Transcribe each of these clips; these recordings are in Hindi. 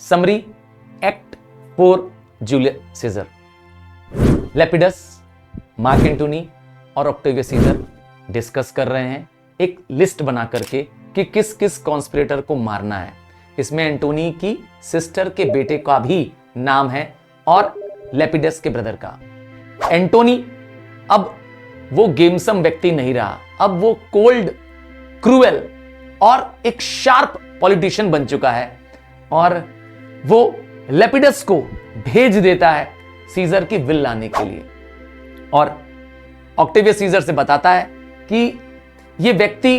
Summary act 4 Julius Caesar. Lepidus, Mark Antony और ऑक्टेवियस सीजर डिस्कस कर रहे हैं एक लिस्ट बना करके कि किस किस कॉन्स्पिरेटर को मारना है। इसमें एंटोनी की सिस्टर के बेटे का भी नाम है और लेपिडस के ब्रदर का। एंटोनी अब वो गेमसम व्यक्ति नहीं रहा, अब वो कोल्ड, क्रूएल और एक शार्प पॉलिटिशियन बन चुका है और वो लेपिडस को भेज देता है सीजर की विल लाने के लिए और ऑक्टेवियस सीजर से बताता है कि ये व्यक्ति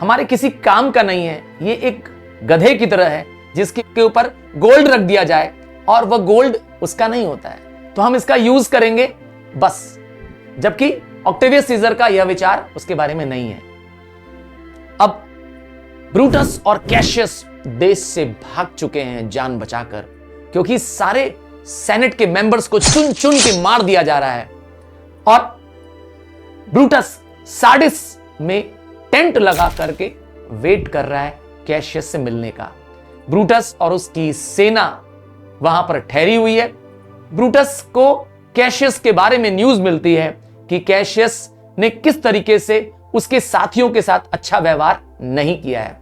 हमारे किसी काम का नहीं है, ये एक गधे की तरह है जिसके ऊपर गोल्ड रख दिया जाए और वह गोल्ड उसका नहीं होता है, तो हम इसका यूज करेंगे बस। जबकि ऑक्टेवियस सीजर का यह विचार उसके बारे में नहीं है। अब ब्रूटस और कैशियस देश से भाग चुके हैं जान बचाकर, क्योंकि सारे सेनेट के मेंबर्स को चुन चुन के मार दिया जा रहा है और ब्रूटस सार्डिस में टेंट लगा करके वेट कर रहा है कैशियस से मिलने का। ब्रूटस और उसकी सेना वहां पर ठहरी हुई है। ब्रूटस को कैशियस के बारे में न्यूज मिलती है कि कैशियस ने किस तरीके से उसके साथियों के साथ अच्छा व्यवहार नहीं किया है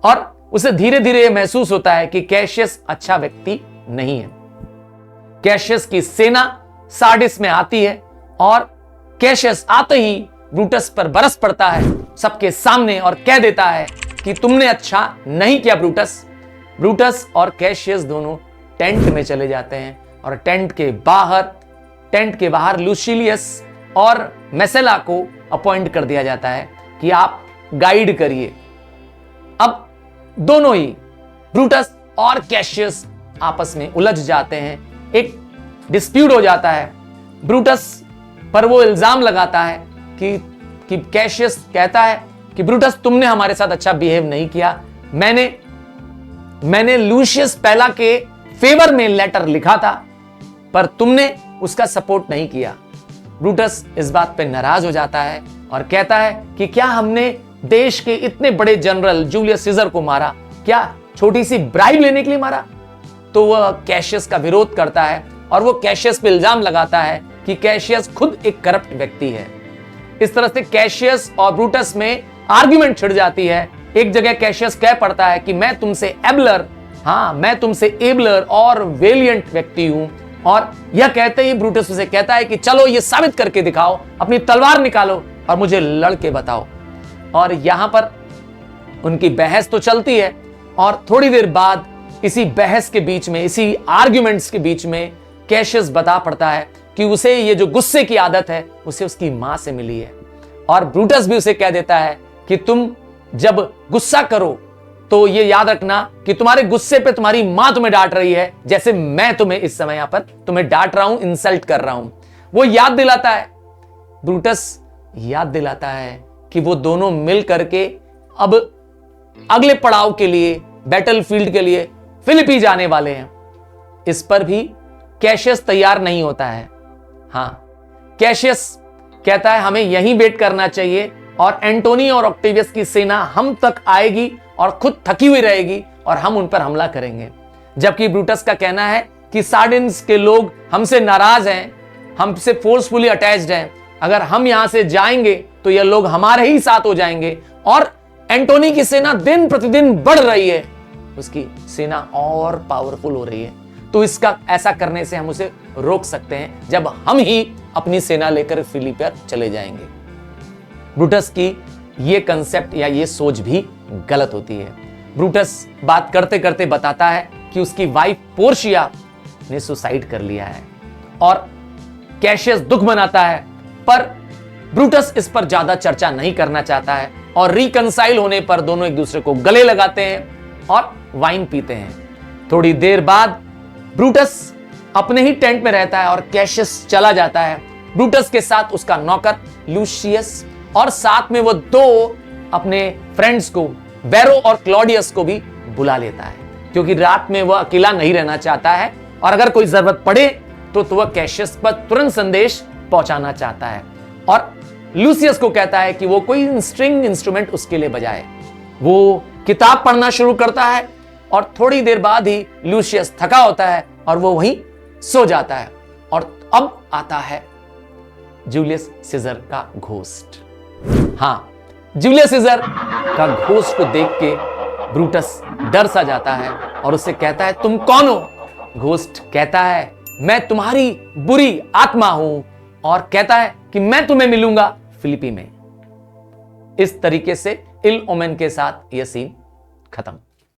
और उसे धीरे धीरे यह महसूस होता है कि कैशियस अच्छा व्यक्ति नहीं है। कैशियस की सेना सार्डिस में आती है और कैशियस आते ही ब्रूटस पर बरस पड़ता है सबके सामने और कह देता है कि तुमने अच्छा नहीं किया ब्रूटस। ब्रूटस और कैशियस दोनों टेंट में चले जाते हैं और टेंट के बाहर लूसिलियस और मेसेला को अपॉइंट कर दिया जाता है कि आप गाइड करिए। अब दोनों ही ब्रूटस और कैशियस आपस में उलझ जाते हैं, एक डिस्प्यूट हो जाता है। ब्रूटस पर वो इल्जाम लगाता है कि कैशियस कहता है कि ब्रूटस तुमने हमारे साथ अच्छा बिहेव नहीं किया, मैंने लूशियस पहला के फेवर में लेटर लिखा था पर तुमने उसका सपोर्ट नहीं किया। ब्रूटस इस बात पे नाराज हो जाता है और कहता है कि क्या हमने देश के इतने बड़े जनरल जूलियस सीजर को मारा, क्या छोटी सी ब्राइब लेने के लिए मारा? तो वह कैशियस का विरोध करता है और वो कैशियस पे इल्जाम लगाता है कि कैशियस खुद एक करप्ट व्यक्ति है। इस तरह से कैशियस और ब्रूटस में आर्ग्यूमेंट छिड़ जाती है। एक जगह कैशियस कह पड़ता है कि मैं तुमसे एबलर और वेलियंट व्यक्ति हूं और यह कहते ही ब्रूटस उसे कहता है कि चलो ये साबित करके दिखाओ, अपनी तलवार निकालो और मुझे लड़के बताओ। और यहां पर उनकी बहस तो चलती है और थोड़ी देर बाद इसी बहस के बीच में, इसी आर्ग्यूमेंट्स के बीच में कैशियस बता पड़ता है कि उसे ये जो गुस्से की आदत है उसे उसकी मां से मिली है और ब्रूटस भी उसे कह देता है कि तुम जब गुस्सा करो तो ये याद रखना कि तुम्हारे गुस्से पे तुम्हारी मां तुम्हें डांट रही है, जैसे मैं तुम्हें इस समय यहां पर तुम्हें डांट रहा हूं, इंसल्ट कर रहा हूं। वो याद दिलाता है, ब्रूटस याद दिलाता है कि वो दोनों मिल करके अब अगले पड़ाव के लिए, बैटलफील्ड के लिए फिलिपी जाने वाले हैं। इस पर भी कैशियस तैयार नहीं होता है। हां, कैशियस कहता है हमें यहीं वेट करना चाहिए और एंटोनी और ऑक्टेवियस की सेना हम तक आएगी और खुद थकी हुई रहेगी और हम उन पर हमला करेंगे। जबकि ब्रूटस का कहना है कि सार्डिन्स के लोग हमसे नाराज हैं, हमसे फोर्सफुली अटैच्ड हैं, अगर हम यहां से जाएंगे तो ये लोग हमारे ही साथ हो जाएंगे और एंटोनी की सेना दिन प्रतिदिन बढ़ रही है, उसकी सेना और पावरफुल हो रही है, तो इसका ऐसा करने से हम उसे रोक सकते हैं जब हम ही अपनी सेना लेकर फिलिपी पर चले जाएंगे। ब्रूटस की ये कंसेप्ट या ये सोच भी गलत होती है। ब्रूटस बात करते करते बताता है कि उसकी वाइफ पोर्शिया ने सुसाइड कर लिया है और कैशियस दुख मनाता है, पर ब्रूटस इस पर ज्यादा चर्चा नहीं करना चाहता है और रिकंसाइल होने पर दोनों एक दूसरे को गले लगाते हैं और वाइन पीते हैं। थोड़ी देर बाद ब्रूटस अपने ही टेंट में रहता है और कैशियस चला जाता है। ब्रूटस के साथ उसका नौकर लूशियस और साथ में वो दो अपने फ्रेंड्स को, वेरो और क्लॉडियस को भी बुला लेता है, क्योंकि रात में वह अकेला नहीं रहना चाहता है और अगर कोई जरूरत पड़े तो वह कैशियस पर तुरंत संदेश पहुंचाना चाहता है और लूसियस को कहता है कि वो कोई स्ट्रिंग इंस्ट्रूमेंट उसके लिए बजाए। वो किताब पढ़ना शुरू करता है और थोड़ी देर बाद ही लूशियस थका होता है और वो वहीं सो जाता है। और अब आता है जूलियस सीजर का घोस्ट। हां, जूलियस सीजर का घोस्ट को देख के ब्रूटस डर सा जाता है और उससे कहता है, तुम कौन हो? घोस्ट कहता है, मैं तुम्हारी बुरी आत्मा हूं, और कहता है कि मैं तुम्हें मिलूंगा फिलिपी में। इस तरीके से इल ओमेन के साथ यह सीन खत्म।